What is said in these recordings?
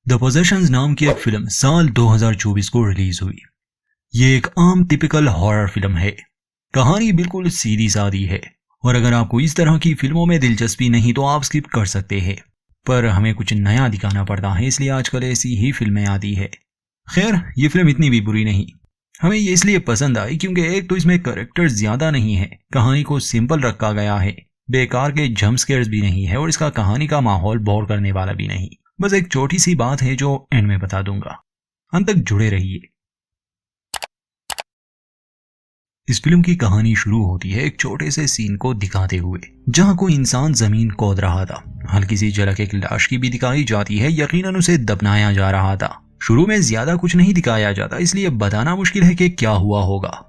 The possessions नाम की एक फिल्म साल 2024 को रिलीज हुई। ये एक आम टिपिकल हॉरर फिल्म है। कहानी बिल्कुल सीधी सादी है और अगर आपको इस तरह की फिल्मों में दिलचस्पी नहीं तो आप स्किप कर सकते हैं। पर हमें कुछ नया दिखाना पड़ता है, इसलिए आजकल ऐसी ही फिल्में आती है। खैर, ये फिल्म इतनी भी बुरी नहीं। हमें ये इसलिए पसंद आई क्योंकि एक तो इसमें कैरेक्टर्स ज्यादा नहीं है, कहानी को सिंपल रखा गया है, बेकार के जंप स्केयर्स भी नहीं है और इसका कहानी का माहौल बोर करने वाला भी नहीं। बस एक छोटी सी बात है जो एंड में बता दूंगा, अंत तक जुड़े रहिए। इस फिल्म की कहानी शुरू होती है एक छोटे से सीन को दिखाते हुए, जहां कोई इंसान जमीन खोद रहा था। हल्की सी झलक एक लाश की भी दिखाई जाती है, यकीनन उसे दफनाया जा रहा था। शुरू में ज्यादा कुछ नहीं दिखाया जाता, इसलिए बताना मुश्किल है कि क्या हुआ होगा।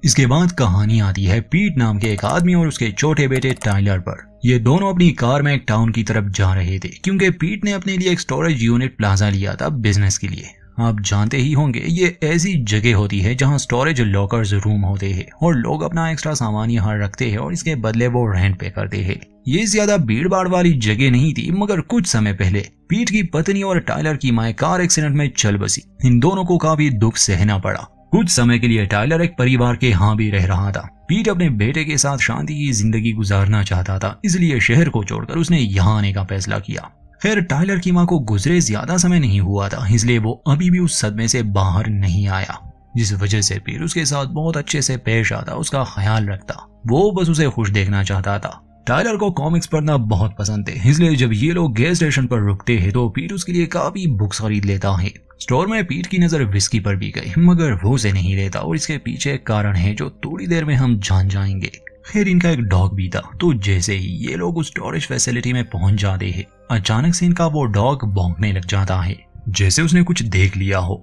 इसके बाद कहानी आती है पीट नाम के एक आदमी और उसके छोटे बेटे टाइलर पर। ये दोनों अपनी कार में एक टाउन की तरफ जा रहे थे क्योंकि पीट ने अपने लिए एक स्टोरेज यूनिट प्लाजा लिया था बिजनेस के लिए। आप जानते ही होंगे, ये ऐसी जगह होती है जहां स्टोरेज लॉकर्स रूम होते हैं और लोग अपना एक्स्ट्रा सामान यहाँ रखते हैं और इसके बदले वो रेंट पे करते हैं। ये ज्यादा भीड़ भाड़ वाली जगह नहीं थी, मगर कुछ समय पहले पीट की पत्नी और टाइलर की मां कार एक्सीडेंट में चल बसी। इन दोनों को काफी दुख सहना पड़ा। कुछ समय के लिए टाइलर एक परिवार के यहाँ भी रह रहा था। पीट अपने बेटे के साथ शांति की जिंदगी गुजारना चाहता था, इसलिए शहर को छोड़कर उसने यहाँ आने का फैसला किया। खैर, टाइलर की मां को गुजरे ज्यादा समय नहीं हुआ था, इसलिए वो अभी भी उस सदमे से बाहर नहीं आया, जिस वजह से पीट उसके साथ बहुत अच्छे से पेश आता, उसका ख्याल रखता। वो बस उसे खुश देखना चाहता था। टाइलर को कॉमिक्स पढ़ना बहुत पसंद थे, इसलिए जब ये लोग गैस स्टेशन पर रुकते हैं तो पीट उसके लिए काफी बुक्स खरीद लेता है। स्टोर में पीट की नजर विस्की पर भी गई, मगर वो उसे नहीं लेता और इसके पीछे एक कारण है जो थोड़ी देर में हम जान जाएंगे। खैर, इनका एक डॉग भी था, तो जैसे ही ये लोग उस स्टोरेज फैसिलिटी में पहुंच जाते हैं, अचानक से इनका वो डॉग भौंकने लग जाता है, जैसे उसने कुछ देख लिया हो।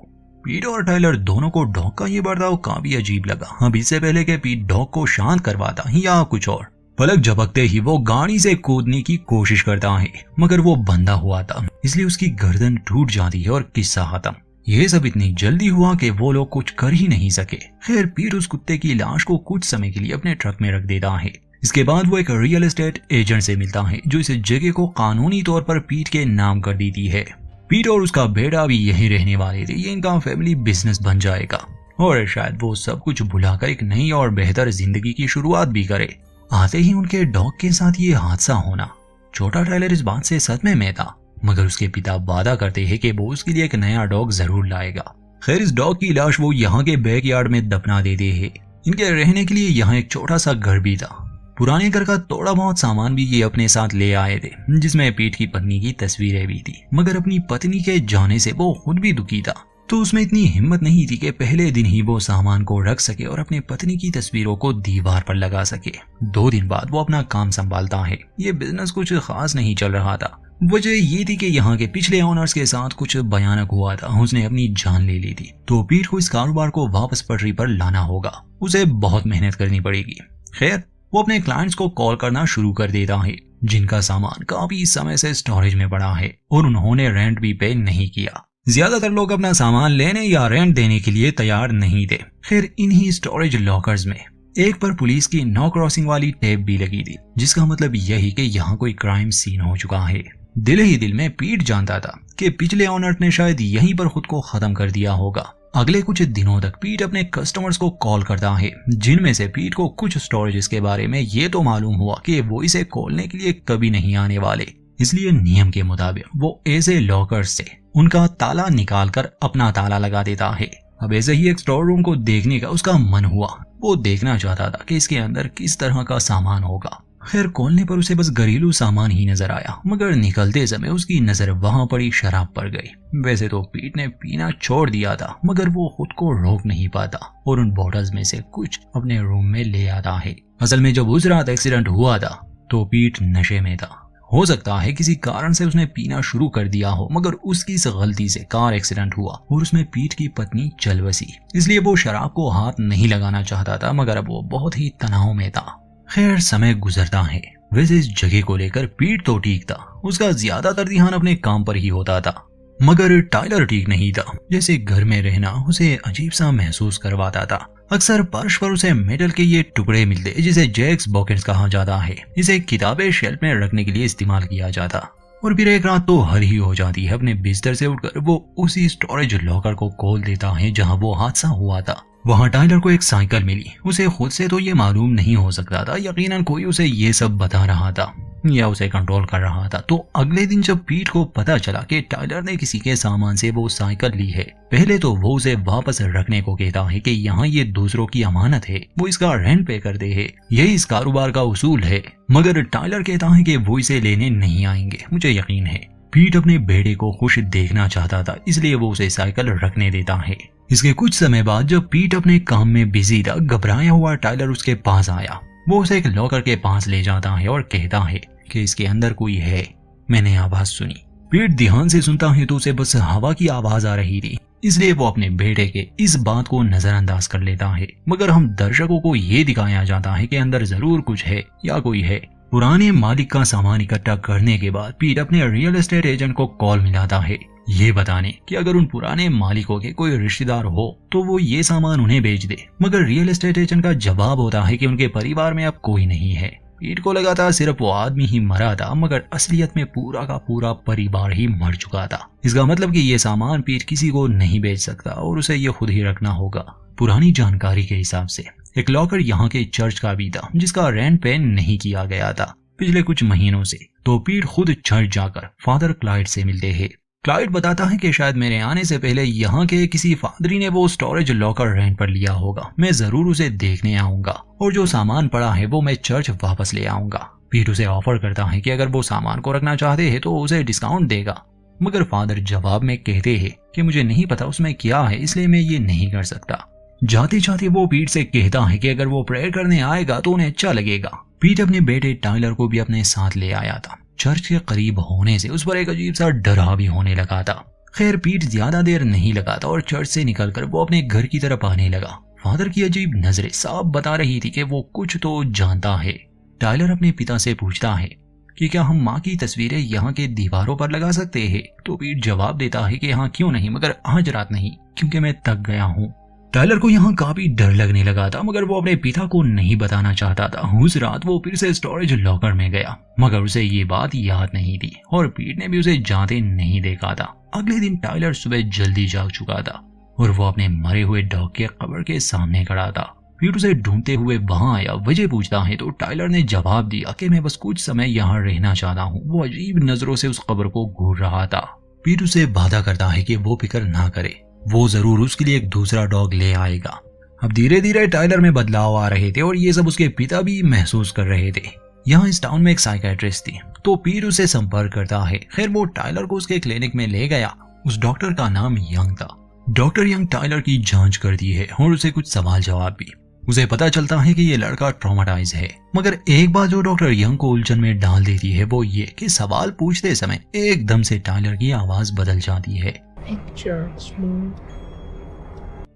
पीट और टाइलर दोनों को डॉग का ये बर्ताव काफी अजीब लगा। अब इससे पहले कि पीट डॉग को शांत करवाता या कुछ और, पलक झपकते ही वो गाड़ी से कूदने की कोशिश करता है, मगर वो बंधा हुआ था, इसलिए उसकी गर्दन टूट जाती है और किस्सा खत्म। ये सब इतनी जल्दी हुआ कि वो लोग कुछ कर ही नहीं सके। खैर, पीट उस कुत्ते की लाश को कुछ समय के लिए अपने ट्रक में रख देता है। इसके बाद वो एक रियल एस्टेट एजेंट से मिलता है जो इस जगह को कानूनी तौर पर पीट के नाम कर देती है। पीट और उसका बेटा भी यहीं रहने वाले थे। ये इनका फैमिली बिजनेस बन जाएगा और शायद वो सब कुछ भुलाकर एक नई और बेहतर जिंदगी की शुरुआत भी करे। आते ही उनके डॉग के साथ ये हादसा होना। छोटा टाइलर इस बात से सदमे में था, मगर उसके पिता वादा करते हैं कि वो उसके लिए एक नया डॉग जरूर लाएगा। खैर, इस डॉग की लाश वो यहाँ के बैकयार्ड में दफना देते हैं। इनके रहने के लिए यहाँ एक छोटा सा घर भी था। पुराने घर का थोड़ा बहुत सामान भी ये अपने साथ ले आए थे, जिसमें पीट की पत्नी की तस्वीरें भी थी। मगर अपनी पत्नी के जाने से वो खुद भी दुखी था, तो उसमें इतनी हिम्मत नहीं थी कि पहले दिन ही वो सामान को रख सके और अपनी पत्नी की तस्वीरों को दीवार पर लगा सके। 2 दिन बाद वो अपना काम संभालता है। ये बिजनेस कुछ खास नहीं चल रहा था। वजह ये थी कि यहाँ के पिछले ओनर्स के साथ कुछ भयानक हुआ था, उसने अपनी जान ले ली थी। तो पीट को इस कारोबार को वापस पटरी पर लाना होगा, उसे बहुत मेहनत करनी पड़ेगी। खैर, वो अपने क्लाइंट्स को कॉल करना शुरू कर देता है, जिनका सामान काफी समय से स्टोरेज में पड़ा है और उन्होंने रेंट भी पे नहीं किया। ज्यादातर लोग अपना सामान लेने या रेंट देने के लिए तैयार नहीं थे। खैर, इन्हीं स्टोरेज लॉकर्स में एक पर पुलिस की नो क्रॉसिंग वाली टेप भी लगी थी, जिसका मतलब यही कि यहाँ कोई क्राइम सीन हो चुका है। दिल ही दिल में पीट जानता था कि पिछले ओनर ने शायद यहीं पर खुद को खत्म कर दिया होगा। अगले कुछ दिनों तक पीट अपने कस्टमर्स को कॉल करता है, जिनमें से पीट को कुछ स्टोरेजेस के बारे में ये तो मालूम हुआ कि वो इसे खोलने के लिए कभी नहीं आने वाले। इसलिए नियम के मुताबिक वो ऐसे लॉकर्स से उनका ताला निकालकर अपना ताला लगा देता है। अब ऐसे ही एक स्टोर रूम को देखने का उसका मन हुआ। वो देखना चाहता था कि इसके अंदर किस तरह का सामान होगा। खैर, खोलने पर उसे बस घरेलू सामान ही नजर आया, मगर निकलते समय उसकी नजर वहां पड़ी शराब पर गई। वैसे तो पीट ने पीना छोड़ दिया था, मगर वो खुद को रोक नहीं पाता और उन बॉटल्स में से कुछ अपने रूम में ले आता है। असल में जब उस रात एक्सीडेंट हुआ था तो पीट नशे में था। हो सकता है किसी कारण से उसने पीना शुरू कर दिया हो, मगर उसकी इस गलती से कार एक्सीडेंट हुआ और उसमें पीट की पत्नी चल बसी। इसलिए वो शराब को हाथ नहीं लगाना चाहता था, मगर अब वो बहुत ही तनाव में था। खैर, समय गुजरता है। वैसे इस जगह को लेकर पीट तो ठीक था, उसका ज्यादातर ध्यान अपने काम पर ही होता था, मगर टाइलर ठीक नहीं था। जैसे घर में रहना उसे अजीब सा महसूस करवाता था। अक्सर फर्श पर उसे मेटल के ये टुकड़े मिलते जिसे जैक्स बॉकेट्स कहा जाता है। इसे किताबें शेल्फ में रखने के लिए इस्तेमाल किया जाता। और फिर एक रात तो हर ही हो जाती है। अपने बिस्तर से उठकर वो उसी स्टोरेज लॉकर को खोल देता है जहां वो हादसा हुआ था। वहां टाइलर को एक साइकिल मिली। उसे खुद से तो ये मालूम नहीं हो सकता था, यकीनन कोई उसे ये सब बता रहा था या उसे कंट्रोल कर रहा था। तो अगले दिन जब पीट को पता चला कि टाइलर ने किसी के सामान से वो साइकिल ली है, पहले तो वो उसे वापस रखने को कहता है कि यहाँ ये दूसरों की अमानत है, वो इसका रेंट पे कर दे है, यही इस कारोबार का उसूल है। मगर टाइलर कहता है कि वो इसे लेने नहीं आएंगे, मुझे यकीन है। पीट अपने बेटे को खुश देखना चाहता था, इसलिए वो उसे साइकिल रखने देता है। इसके कुछ समय बाद जब पीट अपने काम में बिजी था, घबराया हुआ टाइलर उसके पास आया। वो उसे एक लॉकर के पास ले जाता है और कहता है कि इसके अंदर कोई है, मैंने आवाज सुनी। पीट ध्यान से सुनता है तो उसे बस हवा की आवाज आ रही थी, इसलिए वो अपने बेटे के इस बात को नजरअंदाज कर लेता है। मगर हम दर्शकों को ये दिखाया जाता है कि अंदर जरूर कुछ है या कोई है। पुराने मालिक का सामान इकट्ठा करने के बाद पीट अपने रियल एस्टेट एजेंट को कॉल मिलाता है, ये बताने कि अगर उन पुराने मालिकों के कोई रिश्तेदार हो तो वो ये सामान उन्हें बेच दे। मगर रियल एस्टेट एजेंट का जवाब होता है कि उनके परिवार में अब कोई नहीं है। पीट को लगा था सिर्फ वो आदमी ही मरा था, मगर असलियत में पूरा का पूरा परिवार ही मर चुका था। इसका मतलब कि ये सामान पीट किसी को नहीं बेच सकता और उसे ये खुद ही रखना होगा। पुरानी जानकारी के हिसाब से एक लॉकर यहाँ के चर्च का भी था, जिसका रेंट पे नहीं किया गया था पिछले कुछ महीनों से। तो पीट खुद चर्च जाकर फादर क्लाइड से मिलते हैं। क्लाइड बताता है कि शायद मेरे आने से पहले यहाँ के किसी फादरी ने वो स्टोरेज लॉकर रेंट पर लिया होगा। मैं जरूर उसे देखने आऊंगा और जो सामान पड़ा है वो मैं चर्च वापस ले आऊंगा। पीट उसे ऑफर करता है कि अगर वो सामान को रखना चाहते हैं तो उसे डिस्काउंट देगा। मगर फादर जवाब में कहते हैं कि मुझे नहीं पता उसमें क्या है, इसलिए मैं ये नहीं कर सकता। जाते जाते वो पीट से कहता है कि अगर वो प्रेयर करने आएगा तो उन्हें अच्छा लगेगा। पीट अपने बेटे टाइलर को भी अपने साथ ले आया था। चर्च के करीब होने से उस पर एक अजीब सा डर भी होने लगा था। खैर पीट ज्यादा देर नहीं लगाता और चर्च से निकलकर वो अपने घर की तरफ आने लगा। फादर की अजीब नजरें साफ बता रही थी कि वो कुछ तो जानता है। टाइलर अपने पिता से पूछता है कि क्या हम माँ की तस्वीरें यहाँ के दीवारों पर लगा सकते हैं। तो पीट जवाब देता है कि हाँ क्यों नहीं, मगर आज रात नहीं, क्योंकि मैं थक गया हूँ। टाइलर को यहाँ काफी डर लगने लगा था, मगर वो अपने पिता को नहीं बताना चाहता था। उस रात वो फिर से स्टोरेज लॉकर में गया, मगर उसे ये बात याद नहीं थी और पीट ने भी उसे जाते नहीं देखा था। अगले दिन टाइलर सुबह जल्दी जाग चुका था और वो अपने मरे हुए डॉग के कब्र के सामने खड़ा था। पीट उसे ढूंढते हुए वहां आया, वजह पूछता है तो टाइलर ने जवाब दिया कि मैं बस कुछ समय यहाँ रहना चाहता हूँ। वो अजीब नजरों से उस कब्र को घूर रहा था। पीट उसे वादा करता है कि वो फिक्र ना करे, वो जरूर उसके लिए एक दूसरा डॉग ले आएगा। अब धीरे धीरे टाइलर में बदलाव आ रहे थे और ये सब उसके पिता भी महसूस कर रहे थे। यहाँ इस टाउन में एक साइकियाट्रिस्ट थी, तो पीट उसे संपर्क करता है। खैर वो टाइलर को उसके क्लिनिक में ले गया। उस डॉक्टर का नाम यंग था। डॉक्टर यंग टाइलर की जांच करती है और उसे कुछ सवाल जवाब भी। उसे पता चलता है कि ये लड़का ट्रॉमाटाइज है। मगर एक बात जो डॉक्टर यंग को उलझन में डाल देती है वो ये कि सवाल पूछते समय एकदम से टाइलर की आवाज बदल जाती है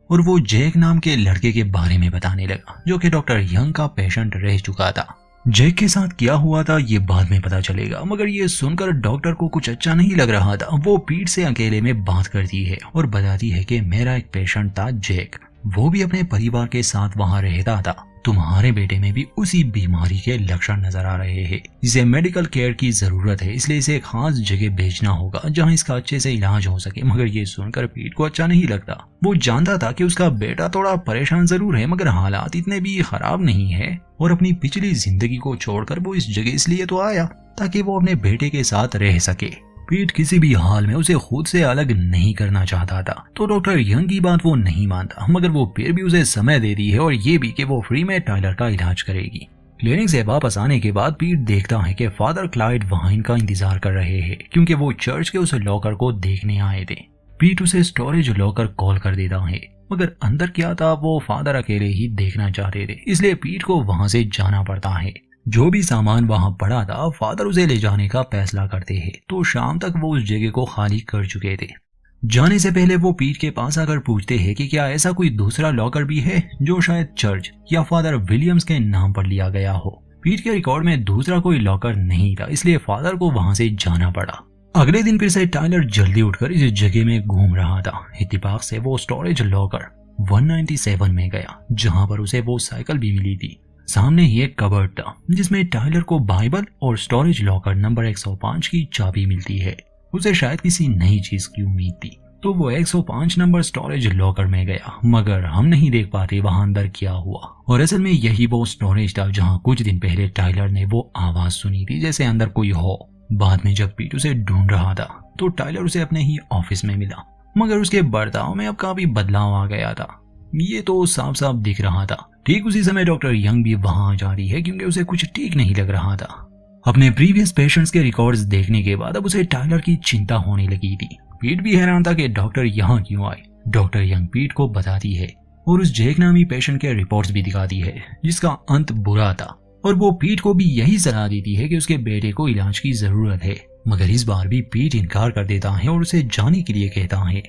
और वो जैक नाम के लड़के के बारे में बताने लगा, जो कि डॉक्टर यंग का पेशेंट रह चुका था। जैक के साथ क्या हुआ था ये बाद में पता चलेगा, मगर ये सुनकर डॉक्टर को कुछ अच्छा नहीं लग रहा था। वो पीट से अकेले में बात करती है और बताती है कि मेरा एक पेशेंट था जैक, वो भी अपने परिवार के साथ वहां रहता था। तुम्हारे बेटे में भी उसी बीमारी के लक्षण नजर आ रहे हैं। इसे मेडिकल केयर की जरूरत है, इसलिए इसे एक खास जगह भेजना होगा जहां इसका अच्छे से इलाज हो सके। मगर ये सुनकर पीट को अच्छा नहीं लगता। वो जानता था कि उसका बेटा थोड़ा परेशान जरूर है, मगर हालात इतने भी खराब नहीं है और अपनी पिछली जिंदगी को छोड़कर वो इस जगह इसलिए तो आया ताकि वो अपने बेटे के साथ रह सके। पीट किसी भी हाल में उसे खुद से अलग नहीं करना चाहता था, तो डॉक्टर यंग की बात वो नहीं मानता, मगर वो फिर भी उसे समय दे दी है और ये भी कि वो फ्री में टाइलर का इलाज करेगी। क्लिनिक से वापस आने के बाद पीट देखता है कि फादर क्लाइड वहां इनका इंतजार कर रहे हैं, क्योंकि वो चर्च के उस लॉकर को देखने आए थे। पीट उसे स्टोरेज लॉकर कॉल कर देता है, मगर अंदर क्या था वो फादर अकेले ही देखना चाहते थे, इसलिए पीट को वहां से जाना पड़ता है। जो भी सामान वहां पड़ा था फादर उसे ले जाने का फैसला करते हैं, तो शाम तक वो उस जगह को खाली कर चुके थे। जाने से पहले वो पीट के पास आकर पूछते हैं कि क्या ऐसा कोई दूसरा लॉकर भी है जो शायद चर्च या फादर विलियम्स के नाम पर लिया गया हो। पीट के रिकॉर्ड में दूसरा कोई लॉकर नहीं था, इसलिए फादर को वहां से जाना पड़ा। अगले दिन फिर से टाइलर जल्दी उठकर इस जगह में घूम रहा था। इत्तेफाक से वो स्टोरेज लॉकर 197 में गया, जहां पर उसे वो साइकिल भी मिली थी। सामने ही एक कबर्ड था जिसमें टाइलर को बाइबल और स्टोरेज लॉकर नंबर 105 की चाबी मिलती है। उसे शायद किसी नई चीज की उम्मीद थी, तो वो 105 नंबर स्टोरेज लॉकर में गया, मगर हम नहीं देख पाते वहां अंदर क्या हुआ। और असल में यही वो स्टोरेज था जहां कुछ दिन पहले टाइलर ने वो आवाज सुनी थी जैसे अंदर कोई हो। बाद में जब पीट उसे ढूंढ रहा था तो टाइलर उसे अपने ही ऑफिस में मिला, मगर उसके बर्ताव में अब काफी बदलाव आ गया था। ये तो साफ साफ दिख रहा था। ठीक उसी समय डॉक्टर यंग भी वहां आ जाती है क्योंकि उसे कुछ ठीक नहीं लग रहा था। अपने प्रीवियस पेशेंट्स के रिकॉर्ड्स देखने के बाद अब उसे टाइलर की चिंता होने लगी थी। पीट भी हैरान था कि डॉक्टर यहाँ क्यों आए। डॉक्टर यंग पीट को बताती है और उस जैक नामी पेशेंट के रिपोर्ट्स भी दिखाती है जिसका अंत बुरा था, और वो पीट को भी यही सलाह देती है कि उसके बेटे को इलाज की जरूरत है। मगर इस बार भी पीट इनकार कर देता है और उसे जाने के लिए कहता है।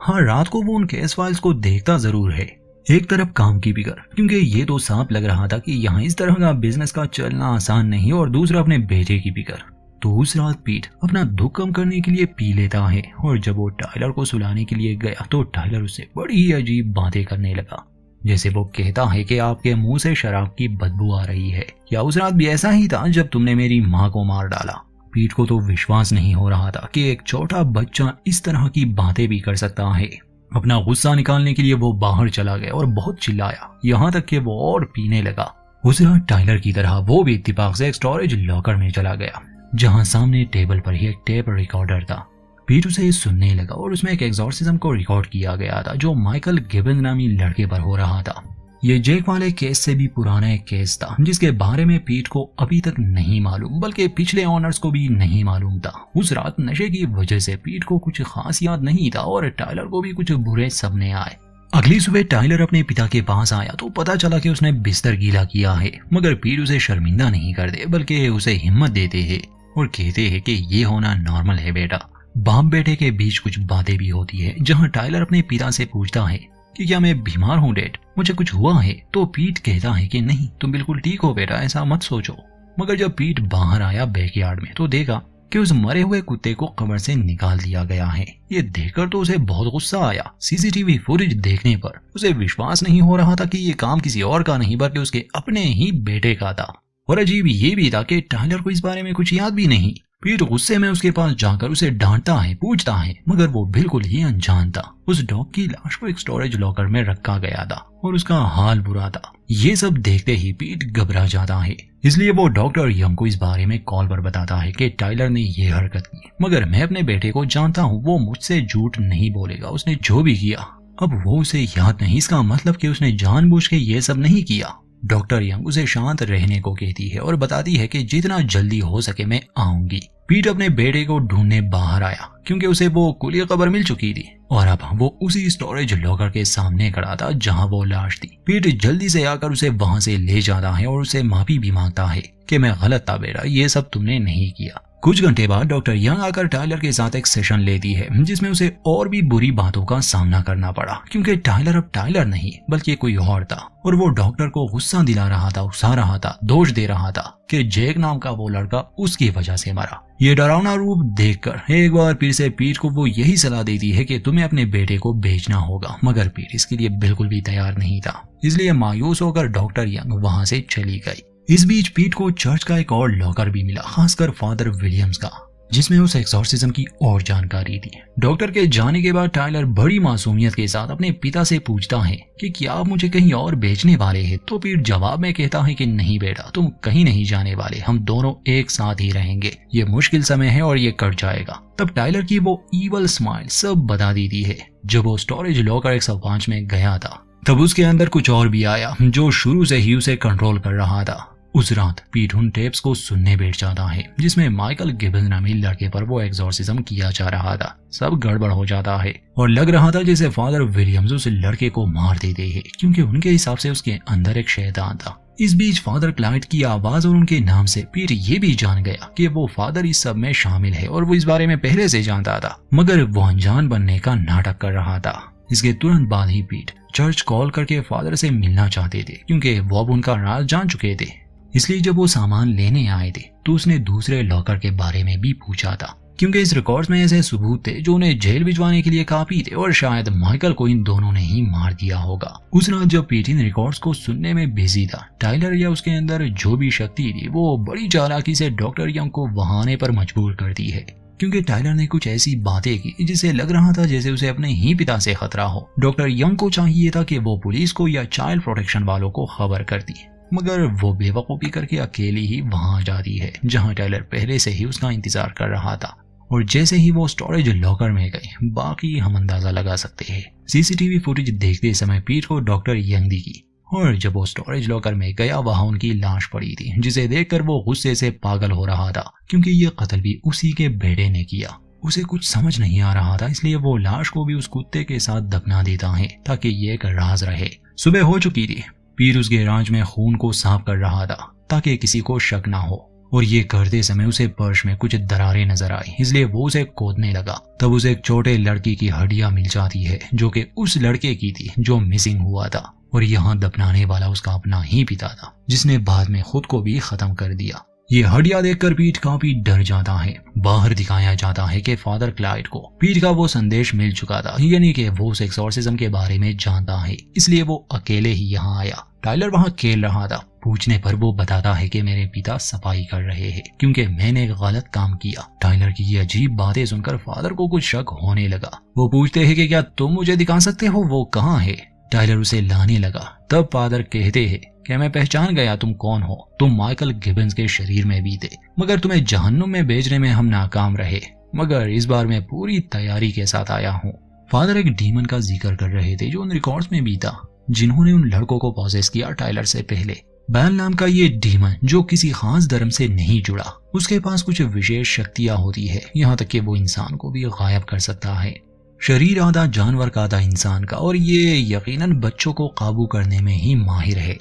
हाँ, रात को वो उन केस फाइल्स को देखता जरूर है। एक तरफ काम की फिक्र, क्योंकि ये तो साफ लग रहा था कि यहाँ इस तरह का बिजनेस का चलना आसान नहीं, और दूसरा अपने बेटे की फिक्र। तो उस रात पीट अपना दुख कम करने के लिए पी लेता है, और जब वो टाइलर को सुलाने के लिए गया तो टाइलर उससे बड़ी ही अजीब बातें करने लगा। जैसे वो कहता है कि आपके मुंह से शराब की बदबू आ रही है। क्या उस रात भी ऐसा ही था जब तुमने मेरी माँ को मार डाला? पीट को तो विश्वास नहीं हो रहा था कि एक छोटा बच्चा इस तरह की बातें भी कर सकता है। अपना गुस्सा निकालने के लिए वो बाहर चला गया और बहुत चिल्लाया, यहाँ तक कि वो और पीने लगा। उस रात टाइलर की तरह वो भी इत्तेफाक से एक स्टोरेज लॉकर में चला गया, जहाँ सामने टेबल पर ही एक टेप रिकॉर्डर था। पीट उसे सुनने लगा और उसमें एक एग्जॉर्सिज्म को रिकॉर्ड किया गया था जो माइकल गिबन नामी लड़के पर हो रहा था। ये जेक वाले केस से भी पुराना एक केस था जिसके बारे में पीट को अभी तक नहीं मालूम, बल्कि पिछले ऑनर्स को भी नहीं मालूम था। उस रात नशे की वजह से पीट को कुछ खास याद नहीं था और टाइलर को भी कुछ बुरे सपने आए। अगली सुबह टाइलर अपने पिता के पास आया तो पता चला कि उसने बिस्तर गीला किया है, मगर पीट उसे शर्मिंदा नहीं करते बल्कि उसे हिम्मत देते हैं और कहते हैं कि ये होना नॉर्मल है बेटा। बाप बेटे के बीच कुछ बातें भी होती है, जहाँ टाइलर अपने पिता से पूछता है कि क्या मैं बीमार हूँ डैड, मुझे कुछ हुआ है? तो पीट कहता है कि नहीं, तुम बिल्कुल ठीक हो बेटा, ऐसा मत सोचो। मगर जब पीट बाहर आया बैकयार्ड में तो देखा कि उस मरे हुए कुत्ते को कब्र से निकाल दिया गया है। ये देखकर तो उसे बहुत गुस्सा आया। सीसीटीवी फुटेज देखने पर उसे विश्वास नहीं हो रहा था कि ये काम किसी और का नहीं बल्कि उसके अपने ही बेटे का था। और अजीब ये भी था कि टाइलर को इस बारे में कुछ याद भी नहीं। पीट गुस्से में उसके पास जाकर उसे डांटता है, पूछता है, मगर वो बिल्कुल ही अनजान था। उस डॉग की लाश को एक स्टोरेज लॉकर में रखा गया था और उसका हाल बुरा था। ये सब देखते ही पीट घबरा जाता है, इसलिए वो डॉक्टर यंग को इस बारे में कॉल पर बताता है कि टाइलर ने ये हरकत की, मगर मैं अपने बेटे को जानता हूँ, वो मुझसे झूठ नहीं बोलेगा। उसने जो भी किया अब वो उसे याद नहीं, इसका मतलब कि उसने जानबूझ के ये सब नहीं किया। डॉक्टर यंग उसे शांत रहने को कहती है और बताती है कि जितना जल्दी हो सके मैं आऊंगी। पीट अपने बेटे को ढूंढने बाहर आया क्योंकि उसे वो कुली कब्र मिल चुकी थी और अब वो उसी स्टोरेज लॉकर के सामने खड़ा था जहां वो लाश थी। पीट जल्दी से आकर उसे वहां से ले जाता है और उसे माफी भी मांगता है कि मैं गलत था बेटा, ये सब तुमने नहीं किया। कुछ घंटे बाद डॉक्टर यंग आकर टाइलर के साथ एक सेशन लेती है जिसमें उसे और भी बुरी बातों का सामना करना पड़ा क्योंकि टाइलर अब टाइलर नहीं बल्कि कोई और था और वो डॉक्टर को गुस्सा दिला रहा था, उकसा रहा था, दोष दे रहा था कि जैक नाम का वो लड़का उसकी वजह से मरा। ये डरावना रूप देखकर एक बार फिर से पीट को वो यही सलाह देती है कि तुम्हें अपने बेटे को बेचना होगा, मगर पीट इसके लिए बिल्कुल भी तैयार नहीं था। इसलिए मायूस होकर डॉक्टर यंग वहां से चली गई। इस बीच पीट को चर्च का एक और लॉकर भी मिला, खासकर फादर विलियम्स का, जिसमें उस एक्सॉर्सिज्म की और जानकारी थी। डॉक्टर के जाने के बाद टाइलर बड़ी मासूमियत के साथ अपने पिता से पूछता है कि क्या आप मुझे कहीं और बेचने वाले हैं? तो पीट जवाब में कहता है कि नहीं बेटा, तुम कहीं नहीं जाने वाले, हम दोनों एक साथ ही रहेंगे। ये मुश्किल समय है और ये कट जाएगा। तब टाइलर की वो ईवल स्माइल सब बता देती है। जब वो स्टोरेज लॉकर 105 में गया था तब उसके अंदर कुछ और भी आया जो शुरू से ही उसे कंट्रोल कर रहा था। उस रात पीट उन टेप्स को सुनने बैठ जाता है जिसमें माइकल गिबन नामी लड़के पर वो एक्सॉर्सिज्म किया जा रहा था। सब गड़बड़ हो जाता है और लग रहा था जैसे फादर विलियम्स उस लड़के को मार देते हैं क्योंकि उनके हिसाब से उसके अंदर एक शैतान था। इस बीच फादर क्लाइड की आवाज और उनके नाम से पीट ये भी जान गया कि वो फादर इस सब में शामिल है और वो इस बारे में पहले से जानता था, मगर वो अनजान बनने का नाटक कर रहा था। इसके तुरंत बाद ही पीट चर्च कॉल करके फादर से मिलना चाहते थे क्योंकि वो अब उनका राज जान चुके थे। इसलिए जब वो सामान लेने आए थे तो उसने दूसरे लॉकर के बारे में भी पूछा था क्योंकि इस रिकॉर्ड में ऐसे सबूत थे जो उन्हें जेल भिजवाने के लिए काफी थे और शायद माइकल को इन दोनों ने ही मार दिया होगा। उस रात जब पीट इन रिकॉर्ड्स को सुनने में बिजी था, टाइलर या उसके अंदर जो भी शक्ति थी वो बड़ी चालाकी से डॉक्टर यंग को वहां आने पर मजबूर करती है, क्योंकि टाइलर ने कुछ ऐसी बातें की जिससे लग रहा था जैसे उसे अपने ही पिता से खतरा हो। डॉक्टर यंग को चाहिए था कि वो पुलिस को या चाइल्ड प्रोटेक्शन वालों को खबर करती, मगर वो बेवकूफी करके अकेली ही वहां जाती है जहां टाइलर पहले से ही उसका इंतजार कर रहा था। और जैसे ही वो स्टोरेज लॉकर में गए, बाकी हम अंदाजा लगा सकते हैं। सीसीटीवी फुटेज देखते समय पीट को डॉक्टर यंग दिखी और जब वो स्टोरेज लॉकर में गया वहां उनकी लाश पड़ी थी, जिसे देखकर वो गुस्से से पागल हो रहा था, क्योंकि ये कत्ल भी उसी के बेटे ने किया। उसे कुछ समझ नहीं आ रहा था, इसलिए वो लाश को भी उस कुत्ते के साथ दफना देता है ताकि ये एक राज रहे। सुबह हो चुकी थी। पीट उस गैराज में खून को साफ कर रहा था ताकि किसी को शक ना हो, और ये करते समय उसे पर्स में कुछ दरारें नजर आई, इसलिए वो उसे खोदने लगा। तब उसे एक छोटे लड़की की हड्डियां मिल जाती है जो कि उस लड़के की थी जो मिसिंग हुआ था, और यहाँ दफनाने वाला उसका अपना ही पिता था जिसने बाद में खुद को भी खत्म कर दिया। ये हड्डियां देखकर पीट काफी डर जाता है। बाहर दिखाया जाता है कि फादर क्लाइड को पीट का वो संदेश मिल चुका था, यानी कि वो उस एक्सोर्सिज्म के बारे में जानता है, इसलिए वो अकेले ही यहाँ आया। टाइलर वहाँ खेल रहा था। पूछने पर वो बताता है कि मेरे पिता सफाई कर रहे हैं क्योंकि मैंने गलत काम किया। टाइलर की ये अजीब बातें सुनकर फादर को कुछ शक होने लगा। वो पूछते हैं कि क्या तुम मुझे दिखा सकते हो वो कहाँ है। टाइलर उसे लाने लगा। तब फादर कहते हैं कि मैं पहचान गया तुम कौन हो, तुम माइकल गिबन्स के शरीर में भी थे, मगर तुम्हें जहन्नुम में भेजने में हम नाकाम रहे, मगर इस बार मैं पूरी तैयारी के साथ आया हूँ। फादर एक डीमन का जिक्र कर रहे थे जो उन रिकॉर्ड्स में भी था, जिन्होंने उन लड़कों को पॉसेस किया टाइलर से पहले। बैल नाम का ये डीमन जो किसी खास धर्म से नहीं जुड़ा, उसके पास कुछ विशेष शक्तियां होती है, यहाँ तक कि वो इंसान को भी गायब कर सकता है। शरीर आधा जानवर का आधा इंसान का, और ये यकीनन बच्चों को काबू करने में ही माहिर है।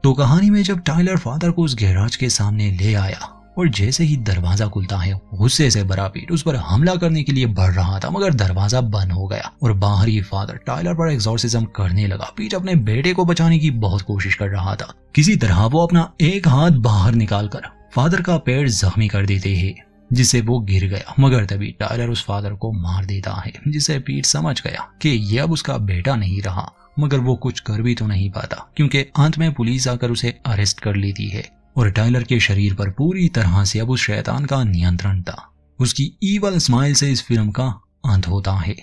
तो कहानी में जब टाइलर फादर को उस गैराज के सामने ले आया और जैसे ही दरवाजा खुलता है, गुस्से से भरा पीट उस पर हमला करने के लिए बढ़ रहा था, मगर दरवाजा बंद हो गया और बाहर ही फादर टाइलर पर एक्सोर्सिज्म करने लगा। पीट अपने बेटे को बचाने की बहुत कोशिश कर रहा था। किसी तरह वो अपना एक हाथ बाहर निकालकर फादर का पैर जख्मी कर देते हैं, जिससे वो गिर गया, मगर तभी टाइलर उस फादर को मार देता है, जिसे पीट समझ गया कि ये अब उसका बेटा नहीं रहा, मगर वो कुछ कर भी तो नहीं पाता क्योंकि अंत में पुलिस आकर उसे अरेस्ट कर लेती है। और टाइलर के शरीर पर पूरी तरह से अब उस शैतान का नियंत्रण था। उसकी ईवल स्माइल से इस फिल्म का अंत होता है।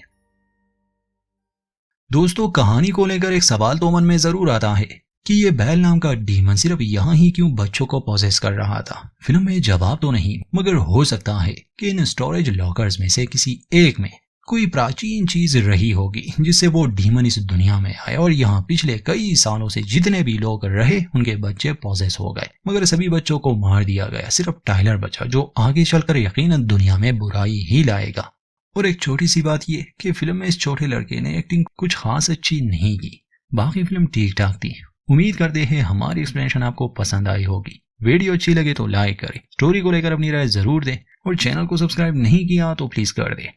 दोस्तों, कहानी को लेकर एक सवाल तो मन में जरूर आता है कि ये बैल नाम का डीमन सिर्फ यहाँ ही क्यों बच्चों को पॉसेस कर रहा था। फिल्म में जवाब तो नहीं, मगर हो सकता है कि इन स्टोरेज लॉकर्स में से किसी एक में कोई प्राचीन चीज रही होगी जिससे वो डीमन इस दुनिया में आए, और यहाँ पिछले कई सालों से जितने भी लोग रहे उनके बच्चे पॉसेस हो गए, मगर सभी बच्चों को मार दिया गया। सिर्फ टाइलर बचा जो आगे चलकर यकीनन दुनिया में बुराई ही लाएगा। और एक छोटी सी बात ये कि फिल्म में इस छोटे लड़के ने एक्टिंग कुछ खास अच्छी नहीं की, बाकी फिल्म ठीक ठाक थी। उम्मीद करते हैं हमारी एक्सप्लेनेशन आपको पसंद आई होगी। वीडियो अच्छी लगे तो लाइक करें, स्टोरी को लेकर अपनी राय जरूर दें, और चैनल को सब्सक्राइब नहीं किया तो प्लीज कर दें।